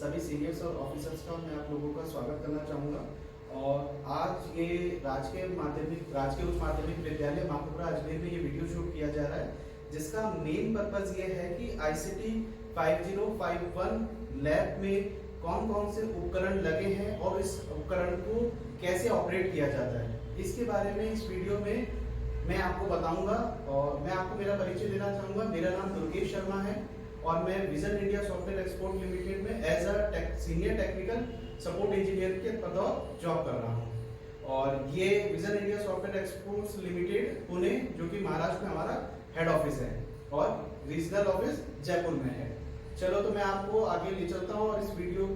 सभी सीनियर्स और ऑफिसर्स का मैं आप लोगों का स्वागत करना चाहूँगा। और आज ये राजकीय उच्च माध्यमिक विद्यालय माखोपुरा अजमेर में ये वीडियो शूट किया जा रहा है, जिसका मेन पर्पज ये है कि ICT 5051 लैब में कौन कौन से उपकरण लगे हैं और इस उपकरण को कैसे ऑपरेट किया जाता है, इसके बारे में इस वीडियो में मैं आपको बताऊंगा। और मैं आपको मेरा परिचय देना चाहूँगा। मेरा नाम दुर्गेश शर्मा है और मैं vision India software export limited में as a senior technical support engineer के पद पर जॉब कर रहा हूँ। और ये vision India software exports limited Pune, जो कि महाराष्ट्र में हमारा हेड ऑफिस है, और रीजनल ऑफिस जयपुर में है। चलो तो मैं आपको आगे ले चलता हूँ और इस वीडियो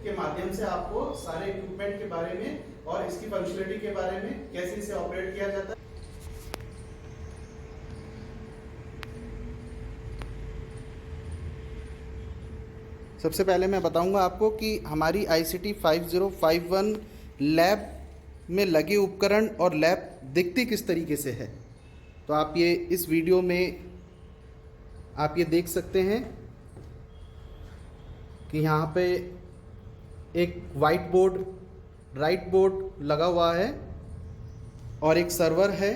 के माध्यम से आपको सारे इक्विपमेंट के बारे में और इसकी फंक्शनलिटी के बारे में, कैसे इसे ऑपरेट किया जाता है। सबसे पहले मैं बताऊंगा आपको कि हमारी ICT 5051 लैब में लगे उपकरण और लैब दिखती किस तरीके से है। तो आप ये इस वीडियो में आप ये देख सकते हैं कि यहाँ पे एक वाइट बोर्ड, राइट बोर्ड लगा हुआ है और एक सर्वर है।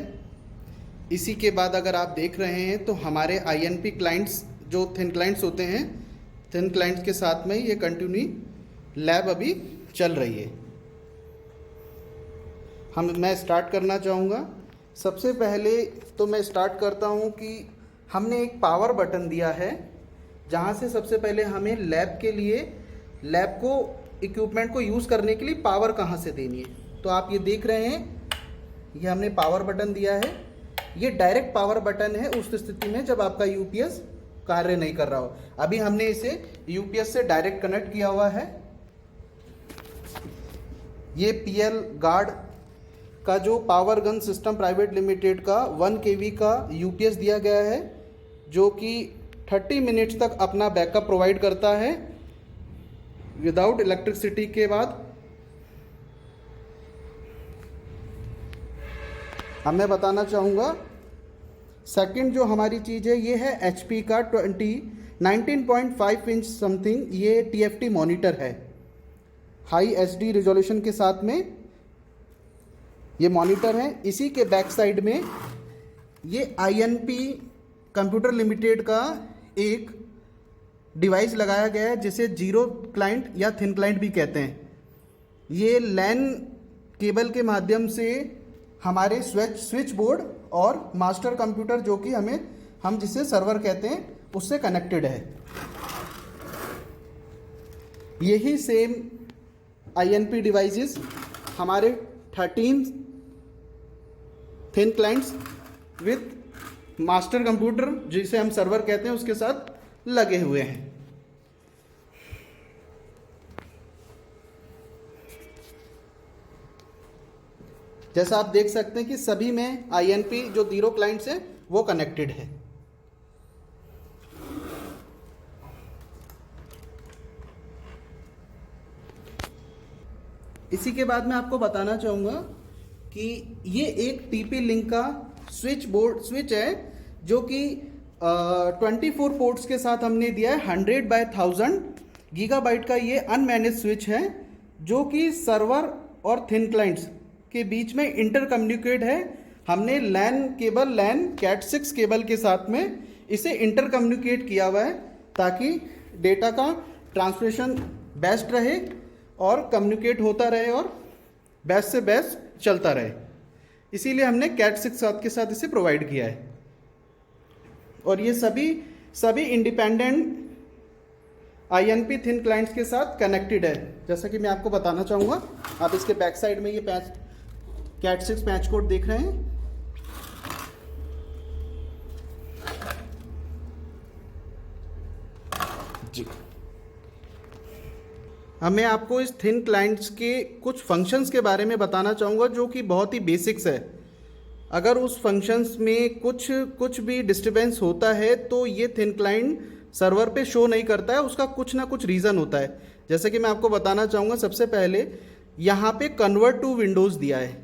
इसी के बाद अगर आप देख रहे हैं तो हमारे INP क्लाइंट्स, जो थिन क्लाइंट्स होते हैं, थिन क्लाइंट्स के साथ में ये कंटिन्यू लैब अभी चल रही है। मैं स्टार्ट करना चाहूँगा। सबसे पहले तो मैं स्टार्ट करता हूँ कि हमने एक पावर बटन दिया है, जहाँ से सबसे पहले हमें लैब के लिए, लैब को, इक्विपमेंट को यूज़ करने के लिए पावर कहाँ से देनी है। तो आप ये देख रहे हैं, ये हमने पावर बटन दिया है। ये डायरेक्ट पावर बटन है उस स्थिति में जब आपका UPS कार्य नहीं कर रहा हो। अभी हमने इसे UPS से डायरेक्ट कनेक्ट किया हुआ है। ये PL गार्ड का जो power gun system private limited का 1 kV का UPS दिया गया है, जो कि 30 मिनट्स तक अपना बैकअप प्रोवाइड करता है विदाउट इलेक्ट्रिसिटी के बाद। अब मैं बताना चाहूँगा सेकंड जो हमारी चीज़ है, ये है HP का 19.5 इंच समथिंग, ये TFT मॉनिटर है। हाई HD रिजोल्यूशन के साथ में ये मॉनिटर है। इसी के बैक साइड में ये INP कंप्यूटर लिमिटेड का एक डिवाइस लगाया गया है, जिसे जीरो क्लाइंट या थिन क्लाइंट भी कहते हैं। ये LAN केबल के माध्यम से हमारे स्विच बोर्ड और मास्टर कंप्यूटर, जो कि हम जिसे सर्वर कहते हैं, उससे कनेक्टेड है। यही सेम INP डिवाइसेस हमारे 13 thin clients with master computer, जिसे हम सर्वर कहते हैं, उसके साथ लगे हुए हैं। जैसा आप देख सकते हैं कि सभी में INP जो 0 क्लाइंट्स हैं वो कनेक्टेड है। इसी के बाद मैं आपको बताना चाहूँगा कि ये एक TP लिंक का स्विच है, जो कि 24 पोर्ट्स के साथ हमने दिया है। 100/1000 गीगाबाइट का ये अनमैनेज स्विच है, जो कि सर्वर और थिन क्लाइंट्स के बीच में इंटर कम्युनिकेट है। हमने LAN cable, LAN Cat 6 cable के साथ में इसे इंटर कम्युनिकेट किया हुआ है, ताकि डेटा का ट्रांसमिशन बेस्ट रहे और कम्युनिकेट होता रहे और बेस्ट से बेस्ट चलता रहे। इसीलिए हमने Cat 6 के साथ इसे प्रोवाइड किया है। और ये सभी इंडिपेंडेंट INP थिन क्लाइंट्स के साथ कनेक्टेड है। जैसा कि मैं आपको बताना चाहूँगा, आप इसके बैक साइड में ये Cat 6 पैच कोड देख रहे हैं। जी, अब मैं आपको इस थिन क्लाइंट्स के कुछ फंक्शंस के बारे में बताना चाहूँगा, जो कि बहुत ही बेसिक्स है। अगर उस फंक्शंस में कुछ भी डिस्टर्बेंस होता है तो ये थिन क्लाइंट सर्वर पे शो नहीं करता है। उसका कुछ ना कुछ रीज़न होता है। जैसे कि मैं आपको बताना चाहूँगा, सबसे पहले यहाँ पे कन्वर्ट टू विंडोज़ दिया है।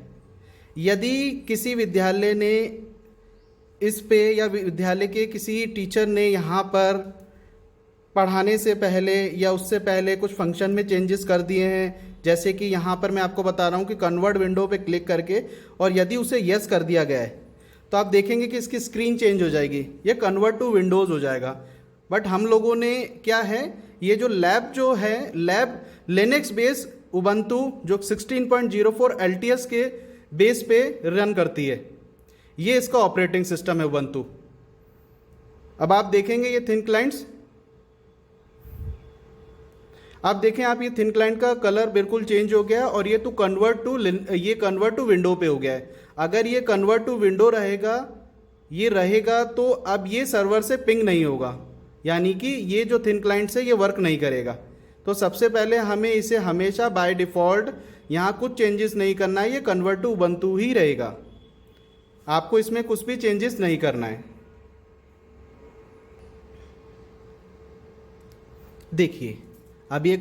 यदि किसी विद्यालय ने इस पे, या विद्यालय के किसी टीचर ने यहाँ पर पढ़ाने से पहले या उससे पहले कुछ फंक्शन में चेंजेस कर दिए हैं, जैसे कि यहाँ पर मैं आपको बता रहा हूँ कि कन्वर्ट विंडो पे क्लिक करके और यदि उसे यस कर दिया गया है तो आप देखेंगे कि इसकी स्क्रीन चेंज हो जाएगी, ये कन्वर्ट टू विंडोज़ हो जाएगा। बट हम लोगों ने क्या है, ये जो लैब जो है, लैब लिनक्स बेस उबंटू जो 16.04 LTS के बेस पे रन करती है, ये इसका ऑपरेटिंग सिस्टम है उबंटू। अब आप देखेंगे ये थिन क्लाइंट्स, आप देखें आप ये थिन क्लाइंट का कलर बिल्कुल चेंज हो गया और ये कन्वर्ट टू विंडो पे हो गया है। अगर ये कन्वर्ट टू विंडो रहेगा, ये रहेगा तो अब ये सर्वर से पिंग नहीं होगा, यानी कि ये जो थिन क्लाइंट से ये वर्क नहीं करेगा। तो सबसे पहले हमें इसे हमेशा बाय डिफ़ॉल्ट यहाँ कुछ चेंजेस नहीं करना है, ये कन्वर्ट टू उबंटू ही रहेगा, आपको इसमें कुछ भी चेंजेस नहीं करना है। देखिए अब ये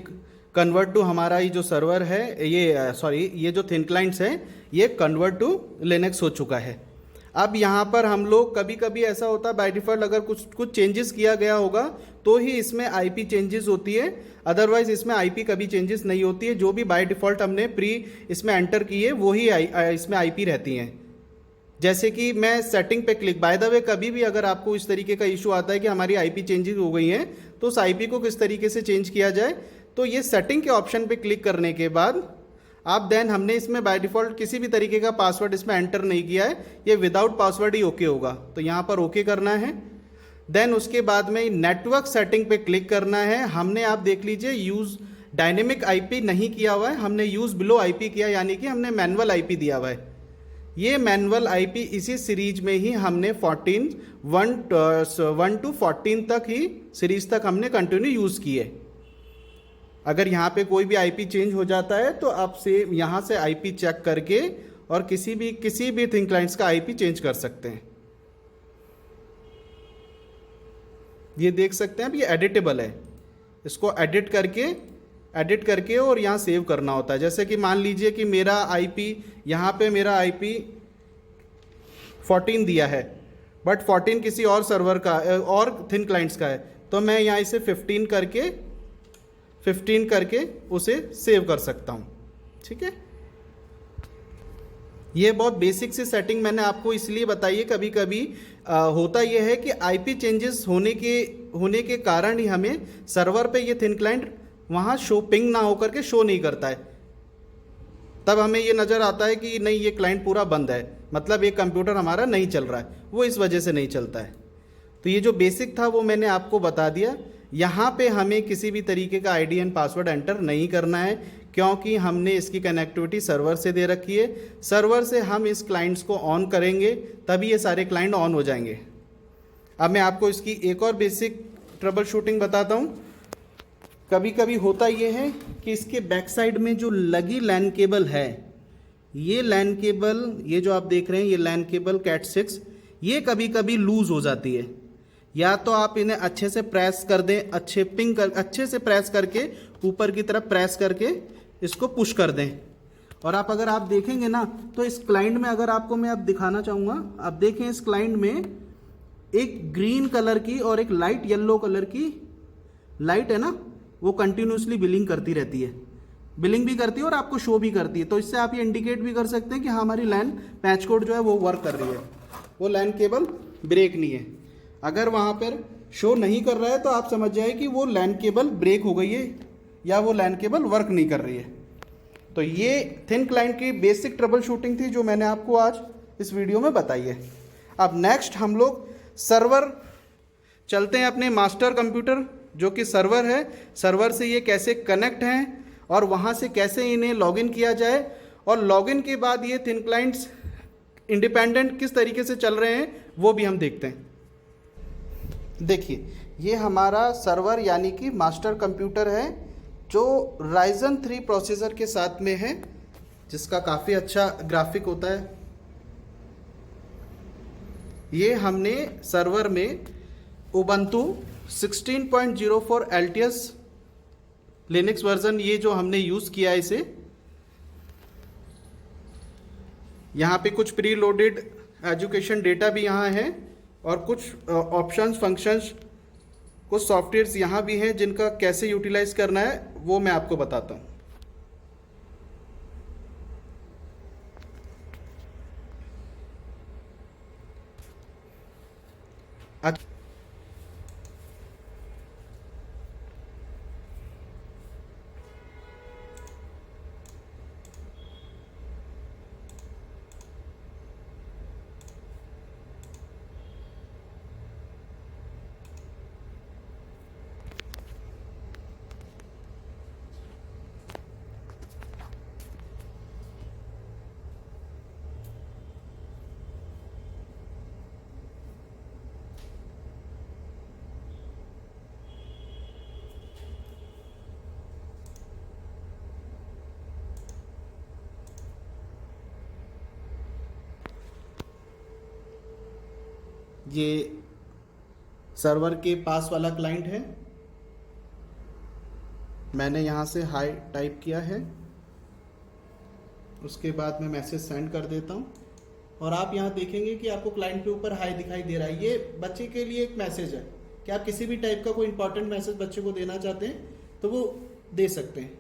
कन्वर्ट टू हमारा ये जो सर्वर है, ये जो थिन क्लाइंट्स है ये कन्वर्ट टू लिनक्स हो चुका है। अब यहाँ पर हम लोग कभी कभी ऐसा होता है बाय डिफ़ॉल्ट अगर कुछ चेंजेस किया गया होगा तो ही इसमें आईपी चेंजेस होती है, अदरवाइज इसमें आईपी कभी चेंजेस नहीं होती है। जो भी बाय डिफ़ॉल्ट हमने इसमें एंटर की है वही इसमें आईपी रहती हैं। जैसे कि मैं सेटिंग पे क्लिक, बाय द वे कभी भी अगर आपको इस तरीके का इशू आता है कि हमारी आईपी चेंजेस हो गई हैं तो उस आईपी को किस तरीके से चेंज किया जाए, तो ये सेटिंग के ऑप्शन पे क्लिक करने के बाद आप देन हमने इसमें बाय डिफ़ॉल्ट किसी भी तरीके का पासवर्ड इसमें एंटर नहीं किया है, ये विदाउट पासवर्ड ही ओके होगा, तो यहाँ पर ओके करना है। देन उसके बाद में नेटवर्क सेटिंग पे क्लिक करना है। हमने आप देख लीजिए यूज़ डायनेमिक आईपी नहीं किया हुआ है, हमने यूज़ बिलो आईपी किया, यानी कि हमने मैनुअल आईपी दिया हुआ है। ये मैनुअल आईपी इसी सीरीज में ही हमने 1 to 14 तक ही सीरीज तक हमने कंटिन्यू यूज़ की है। अगर यहाँ पे कोई भी आईपी चेंज हो जाता है तो आप यहाँ से आईपी चेक करके और किसी भी थिन क्लाइंट्स का आईपी चेंज कर सकते हैं। ये देख सकते हैं अब ये एडिटेबल है, इसको एडिट करके और यहाँ सेव करना होता है। जैसे कि मान लीजिए कि मेरा आईपी यहाँ पे मेरा आईपी 14 दिया है, बट 14 किसी और सर्वर का और थिन क्लाइंट्स का है, तो मैं यहाँ इसे 15 करके उसे सेव कर सकता हूँ। ठीक है, ये बहुत बेसिक सी सेटिंग मैंने आपको इसलिए बताई है। कभी कभी होता यह है कि आईपी चेंजेस होने के कारण ही हमें सर्वर पे ये थिन क्लाइंट वहाँ पिंग ना होकर के शो नहीं करता है, तब हमें ये नज़र आता है कि नहीं ये क्लाइंट पूरा बंद है, मतलब ये कंप्यूटर हमारा नहीं चल रहा है, वो इस वजह से नहीं चलता है। तो ये जो बेसिक था वो मैंने आपको बता दिया। यहाँ पे हमें किसी भी तरीके का आईडी एंड पासवर्ड एंटर नहीं करना है, क्योंकि हमने इसकी कनेक्टिविटी सर्वर से दे रखी है। सर्वर से हम इस क्लाइंट्स को ऑन करेंगे तभी ये सारे क्लाइंट ऑन हो जाएंगे। अब मैं आपको इसकी एक और बेसिक ट्रबल शूटिंग बताता हूँ। कभी कभी होता ये है कि इसके बैक साइड में जो लगी लैन केबल है, ये लैन केबल, ये जो आप देख रहे हैं ये लैन केबल कैट 6, ये कभी कभी लूज़ हो जाती है। या तो आप इन्हें अच्छे से प्रेस कर दें, अच्छे से प्रेस करके ऊपर की तरफ प्रेस करके इसको पुश कर दें। और अगर आप देखेंगे ना तो इस क्लाइंट में, अगर आपको मैं अब दिखाना चाहूँगा, आप देखें इस क्लाइंट में एक ग्रीन कलर की और एक लाइट येलो कलर की लाइट है ना, वो कंटिन्यूसली बिलिंग करती रहती है, बिलिंग भी करती है और आपको शो भी करती है। तो इससे आप ये इंडिकेट भी कर सकते हैं कि हाँ हमारी लैन पैच कोड जो है वो वर्क कर रही है, वो लैन केबल ब्रेक नहीं है। अगर वहाँ पर शो नहीं कर रहा है तो आप समझ जाए कि वो लैन केबल ब्रेक हो गई है या वो लैन केबल वर्क नहीं कर रही है। तो ये थिन क्लाइंट की बेसिक ट्रबल शूटिंग थी जो मैंने आपको आज इस वीडियो में बताई है। अब नेक्स्ट हम लोग सर्वर चलते हैं, अपने मास्टर कंप्यूटर जो कि सर्वर है, सर्वर से ये कैसे कनेक्ट हैं और वहाँ से कैसे इन्हें लॉगिन किया जाए, और लॉगिन के बाद ये थिन क्लाइंट्स इंडिपेंडेंट किस तरीके से चल रहे हैं वो भी हम देखते हैं। देखिए ये हमारा सर्वर यानी कि मास्टर कंप्यूटर है जो Ryzen 3 प्रोसेसर के साथ में है, जिसका काफ़ी अच्छा ग्राफिक होता है। ये हमने सर्वर में उबंटू 16.04 LTS लिनक्स वर्जन ये जो हमने यूज़ किया है इसे। यहाँ पे कुछ प्री लोडेड एजुकेशन डेटा भी यहाँ है और कुछ ऑप्शंस फंक्शंस कुछ सॉफ्टवेयर्स यहाँ भी हैं जिनका कैसे यूटिलाइज करना है वो मैं आपको बताता हूँ। अच्छा, ये सर्वर के पास वाला क्लाइंट है, मैंने यहाँ से हाई टाइप किया है, उसके बाद मैं मैसेज सेंड कर देता हूँ और आप यहाँ देखेंगे कि आपको क्लाइंट के ऊपर हाई दिखाई दे रहा है। ये बच्चे के लिए एक मैसेज है कि आप किसी भी टाइप का कोई इंपॉर्टेंट मैसेज बच्चे को देना चाहते हैं तो वो दे सकते हैं।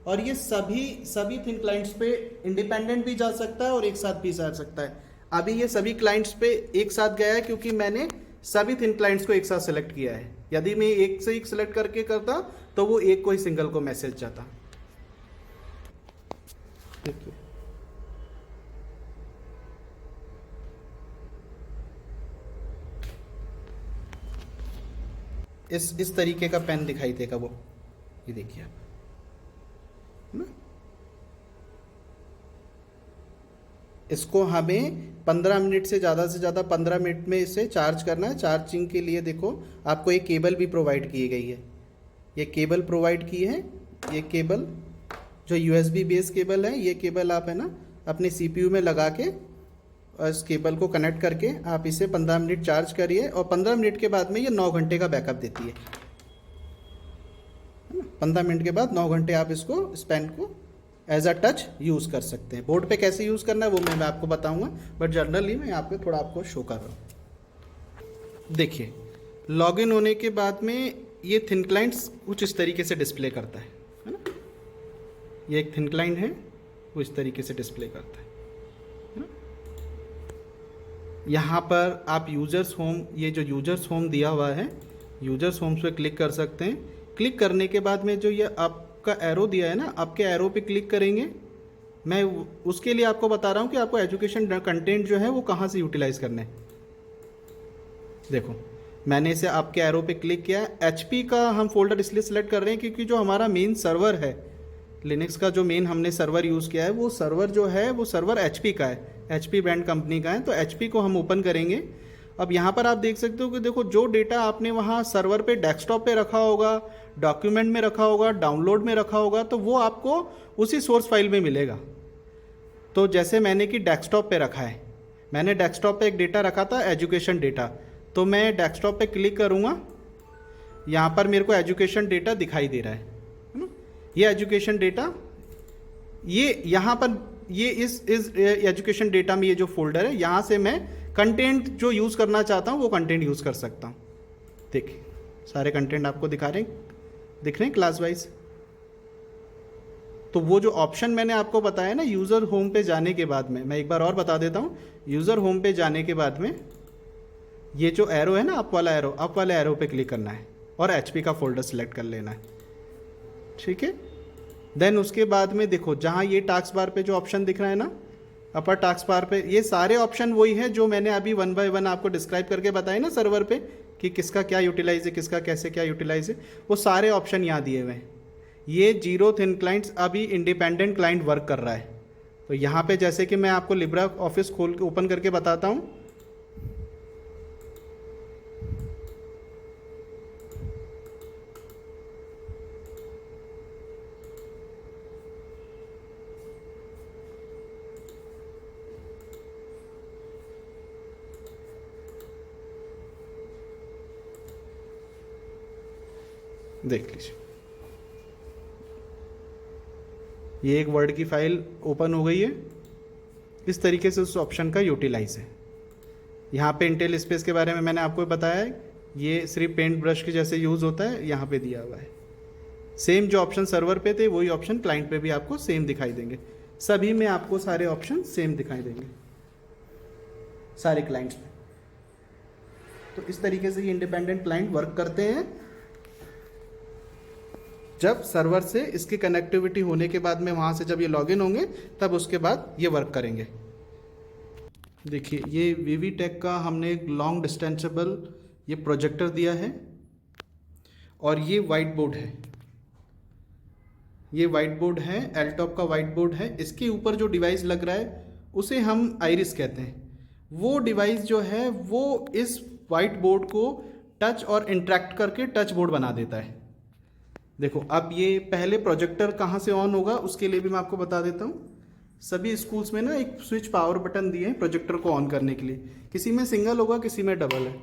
और ये सभी थिन क्लाइंट्स पे इंडिपेंडेंट भी जा सकता है और एक साथ भी जा सकता है। अभी ये सभी क्लाइंट्स पे एक साथ गया है क्योंकि मैंने सभी थिन क्लाइंट्स को एक साथ सेलेक्ट किया है। यदि मैं एक से एक सेलेक्ट करके करता तो वो एक को ही सिंगल को मैसेज जाता। देखिए, इस तरीके का पेन दिखाई देगा वो, ये देखिए आप, है ना? इसको हमें 15 मिनट से ज़्यादा 15 मिनट में इसे चार्ज करना है। चार्जिंग के लिए देखो आपको एक केबल भी प्रोवाइड की गई है, ये केबल प्रोवाइड की है। ये केबल जो USB बेस केबल है, ये केबल आप है ना अपने CPU में लगा के इस केबल को कनेक्ट करके आप इसे 15 मिनट चार्ज करिए और 15 मिनट के बाद में ये 9 घंटे का बैकअप देती है ना। 15 मिनट के बाद 9 घंटे आप इसको इस पेन को एज अ टच यूज़ कर सकते हैं। बोर्ड पे कैसे यूज़ करना है वो मैं आपको बताऊंगा, बट जनरली मैं यहाँ पे थोड़ा आपको शो कर रहा हूँ। देखिए, लॉगिन होने के बाद में ये थिन क्लाइंट्स कुछ इस तरीके से डिस्प्ले करता है ना। ये एक थिन क्लाइंट है, वो इस तरीके से डिस्प्ले करता है ना। यहाँ पर आप यूजर्स होम, ये जो यूजर्स होम दिया हुआ है, यूजर्स होम्स पे क्लिक कर सकते हैं। क्लिक करने के बाद में जो ये आपका एरो दिया है ना, आपके एरो पे क्लिक करेंगे। मैं उसके लिए आपको बता रहा हूँ कि आपको एजुकेशन कंटेंट जो है वो कहाँ से यूटिलाइज करना है। देखो, मैंने इसे आपके एरो पे क्लिक किया। HP का हम फोल्डर इसलिए सेलेक्ट कर रहे हैं क्योंकि जो हमारा मेन सर्वर है, लिनक्स का जो मेन हमने सर्वर यूज़ किया है, वो सर्वर जो है वो सर्वर HP का है, HP ब्रांड कंपनी का है। तो HP को हम ओपन करेंगे। अब यहाँ पर आप देख सकते हो कि देखो जो डेटा आपने वहाँ सर्वर पे डेस्कटॉप पे रखा होगा, डॉक्यूमेंट में रखा होगा, डाउनलोड में रखा होगा, तो वो आपको उसी सोर्स फाइल में मिलेगा। तो जैसे मैंने कि डेस्कटॉप पे रखा है, मैंने डेस्कटॉप पे एक डेटा रखा था एजुकेशन डेटा, तो मैं डेस्कटॉप पे क्लिक करूँगा। यहाँ पर मेरे को एजुकेशन डेटा दिखाई दे रहा है ना। ये एजुकेशन डेटा, ये यहाँ पर ये इस एजुकेशन डेटा में ये जो फोल्डर है, यहाँ से मैं कंटेंट जो यूज़ करना चाहता हूँ वो कंटेंट यूज़ कर सकता हूँ। देखिए, सारे कंटेंट आपको दिख रहे हैं क्लास वाइज। तो वो जो ऑप्शन मैंने आपको बताया ना यूज़र होम पे जाने के बाद में, मैं एक बार और बता देता हूँ। यूज़र होम पे जाने के बाद में ये जो एरो है ना, अप वाला एरो पे क्लिक करना है और HP का फोल्डर सेलेक्ट कर लेना है, ठीक है। देन उसके बाद में देखो, जहाँ ये टास्क बार पे जो ऑप्शन दिख रहा है ना, अपर टास्क बार पे, ये सारे ऑप्शन वही है जो मैंने अभी 1 बाय 1 आपको डिस्क्राइब करके बताए ना सर्वर पे, कि किसका क्या यूटिलाइज है, किसका कैसे क्या यूटिलाइज है, वो सारे ऑप्शन यहाँ दिए हुए हैं। ये 0 थिन क्लाइंट्स अभी इंडिपेंडेंट क्लाइंट वर्क कर रहा है। तो यहाँ पे जैसे कि मैं आपको लिब्रा ऑफिस खोल के ओपन करके बताता हूँ। देख लीजिए, ये एक वर्ड की फाइल ओपन हो गई है। इस तरीके से उस ऑप्शन का यूटिलाइज है। यहाँ पे इंटेल स्पेस के बारे में मैंने आपको बताया है। ये सिर्फ पेंट ब्रश के जैसे यूज़ होता है, यहाँ पे दिया हुआ है। सेम जो ऑप्शन सर्वर पे थे वही ऑप्शन क्लाइंट पे भी आपको सेम दिखाई देंगे। सभी में आपको सारे ऑप्शन सेम दिखाई देंगे सारे क्लाइंट्स में। तो इस तरीके से ये इंडिपेंडेंट क्लाइंट वर्क करते हैं। जब सर्वर से इसकी कनेक्टिविटी होने के बाद में वहाँ से जब ये लॉगिन होंगे तब उसके बाद ये वर्क करेंगे। देखिए ये वीवीटेक का हमने एक लॉन्ग डिस्टेंसेबल ये प्रोजेक्टर दिया है और ये वाइट बोर्ड है। ये वाइट बोर्ड है, एलटॉप का वाइट बोर्ड है। इसके ऊपर जो डिवाइस लग रहा है उसे हम आइरिस कहते हैं। वो डिवाइस जो है वो इस वाइट बोर्ड को टच और इंटरेक्ट करके टच बोर्ड बना देता है। देखो अब ये पहले प्रोजेक्टर कहाँ से ऑन होगा उसके लिए भी मैं आपको बता देता हूँ। सभी स्कूल्स में ना एक स्विच पावर बटन दिए हैं प्रोजेक्टर को ऑन करने के लिए। किसी में सिंगल होगा, किसी में डबल है।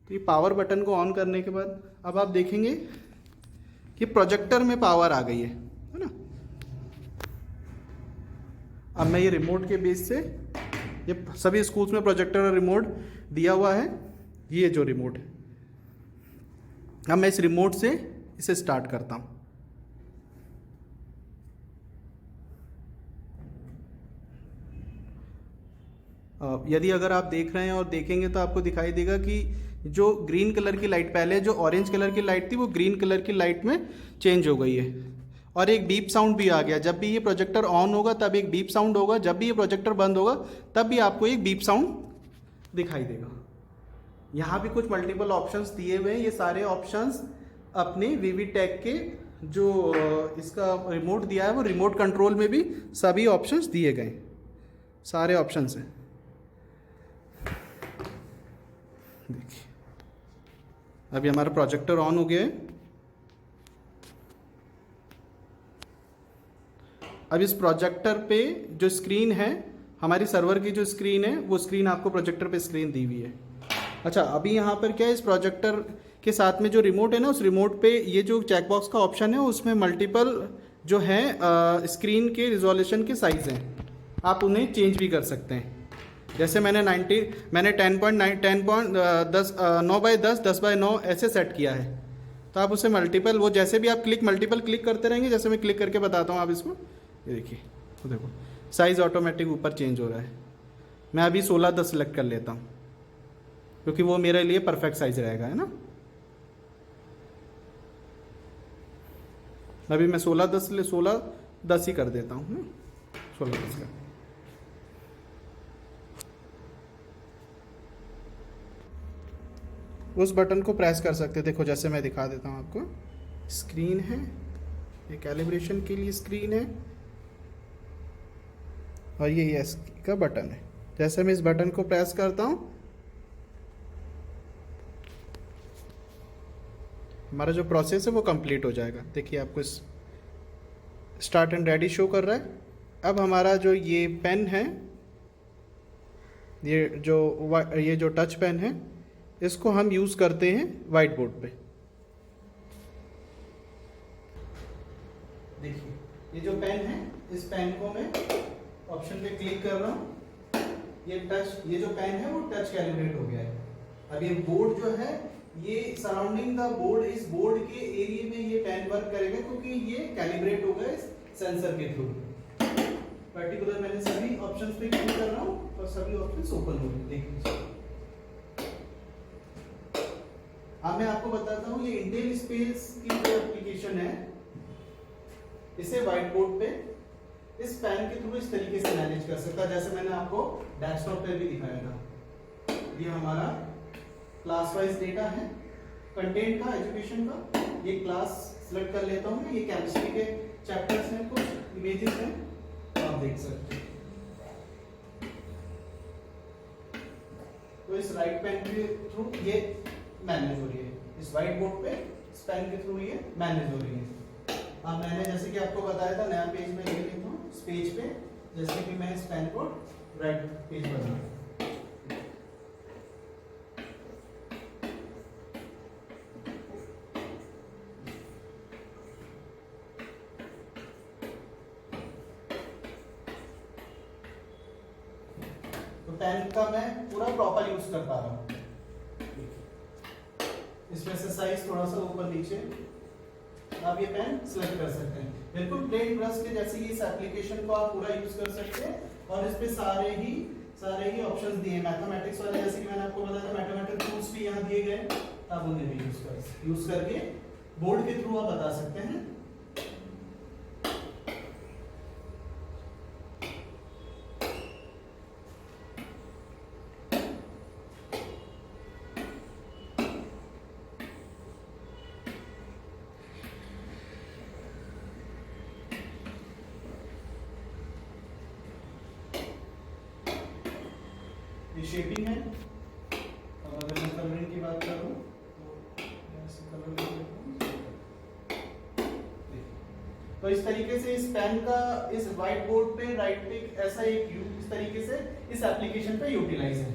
तो ये पावर बटन को ऑन करने के बाद अब आप देखेंगे कि प्रोजेक्टर में पावर आ गई है ना। अब मैं ये रिमोट के बेस से, ये सभी स्कूल्स में प्रोजेक्टर और रिमोट दिया हुआ है। ये जो रिमोट है, अब मैं इस रिमोट से इसे स्टार्ट करता हूँ। यदि अगर आप देख रहे हैं और देखेंगे तो आपको दिखाई देगा कि जो ग्रीन कलर की लाइट, पहले जो ऑरेंज कलर की लाइट थी वो ग्रीन कलर की लाइट में चेंज हो गई है। और एक बीप साउंड भी आ गया। जब भी ये प्रोजेक्टर ऑन होगा तब एक बीप साउंड होगा, जब भी ये प्रोजेक्टर बंद होगा तब भी आपको एक बीप साउंड दिखाई देगा। यहाँ भी कुछ मल्टीपल ऑप्शंस दिए हुए हैं। ये सारे ऑप्शंस अपने वीवीटेक के जो इसका रिमोट दिया है वो रिमोट कंट्रोल में भी सभी ऑप्शंस दिए गए, सारे ऑप्शंस हैं। देखिए अभी हमारा प्रोजेक्टर ऑन हो गया है। अब इस प्रोजेक्टर पे जो स्क्रीन है, हमारी सर्वर की जो स्क्रीन है वो स्क्रीन आपको प्रोजेक्टर पे स्क्रीन दी हुई है। अच्छा अभी यहाँ पर क्या है, इस प्रोजेक्टर के साथ में जो रिमोट है ना, उस रिमोट पे ये जो चेकबॉक्स का ऑप्शन है उसमें मल्टीपल जो है स्क्रीन के रिजोल्यूशन के साइज़ हैं, आप उन्हें चेंज भी कर सकते हैं। जैसे मैंने 9x10 10x9 ऐसे सेट किया है। तो आप उसे मल्टीपल, वो जैसे भी आप मल्टीपल क्लिक करते रहेंगे, जैसे मैं क्लिक करके बताता हूँ आप इसको, ये देखिए तो देखो साइज़ ऑटोमेटिक ऊपर चेंज हो रहा है। मैं अभी 16:10 सेलेक्ट कर लेता हूँ क्योंकि वो मेरे लिए परफेक्ट साइज रहेगा, है ना। अभी मैं 16:10 ही कर देता हूँ, 16:10 का। उस बटन को प्रेस कर सकते हैं। देखो जैसे मैं दिखा देता हूँ आपको, स्क्रीन है, ये कैलिब्रेशन के लिए स्क्रीन है और ये यस का बटन है। जैसे मैं इस बटन को प्रेस करता हूँ, हमारा जो प्रोसेस है वो कंप्लीट हो जाएगा। देखिए आपको इस स्टार्ट एंड रेडी शो कर रहा है। अब हमारा जो ये पेन है, ये जो टच पेन है, इसको हम यूज़ करते हैं वाइट बोर्ड पे। देखिए ये जो पेन है, इस पेन को मैं ऑप्शन पे क्लिक कर रहा हूँ। ये जो पेन है वो टच कैलिब्रेट हो गया है। अब ये बोर्ड जो है, ये सराउंडिंग द बोर्ड, इस बोर्ड के एरिया में ये पेन वर्क करेगा क्योंकि ये कैलिब्रेट होगा इस सेंसर के थ्रू। पर्टिकुलर मैंने सभी ऑप्शंस पे क्लिक कर रहा हूँ और सभी ऑप्शंस ओपन हो गए। देखिए अब मैं आपको बताता हूँ, ये इंटेल स्पेस की जो एप्लीकेशन है, इसे व्हाइट बोर्ड पे इस पेन के थ्रू इस तरीके से मैनेज कर सकता है, जैसे मैंने आपको डेस्कटॉप पे भी दिखाया था। ये हमारा क्लास वाइज डेटा है, कंटेंट का, एजुकेशन का। ये क्लास सिलेक्ट कर लेता हूँ मैं। ये केमिस्ट्री के चैप्टर्स हैं, कुछ इमेजेस हैं, तो आप देख सकते हैं। तो इस राइट पेन के थ्रू ये मैनेज हो रही है, इस व्हाइट बोर्ड पे इस पेन के थ्रू ये मैनेज हो रही है। अब मैंने जैसे कि आपको बताया था, नया पेज में ले लेता हूँ। इस पेज पे जैसे कि मैं इस पेन को रेड पेज बना, तो पेन का मैं पूरा प्रॉपर यूज कर पा रहा हूँ। इसमें से साइज थोड़ा सा ऊपर नीचे आप ये पेन सिलेक्ट कर सकते हैं। बिल्कुल प्लेन ब्रश के जैसे ही इस एप्लीकेशन को आप पूरा यूज कर सकते हैं और इस पे सारे ही ऑप्शंस दिए मैथमेटिक्स वाले, जैसे कि मैंने आपको बताया था मैथमेटिकल टूल्स भी यहाँ दिए गए, आप उन्हें भी यूज करके बोर्ड के थ्रू आप बता सकते हैं। ये शेपिंग है, और अगर मैं कलरिंग की बात करूं तो इस तरीके से इस पेन का इस व्हाइट बोर्ड पे राइट क्लिक ऐसा एक इस तरीके से इस एप्लीकेशन पे यूटिलाइज है।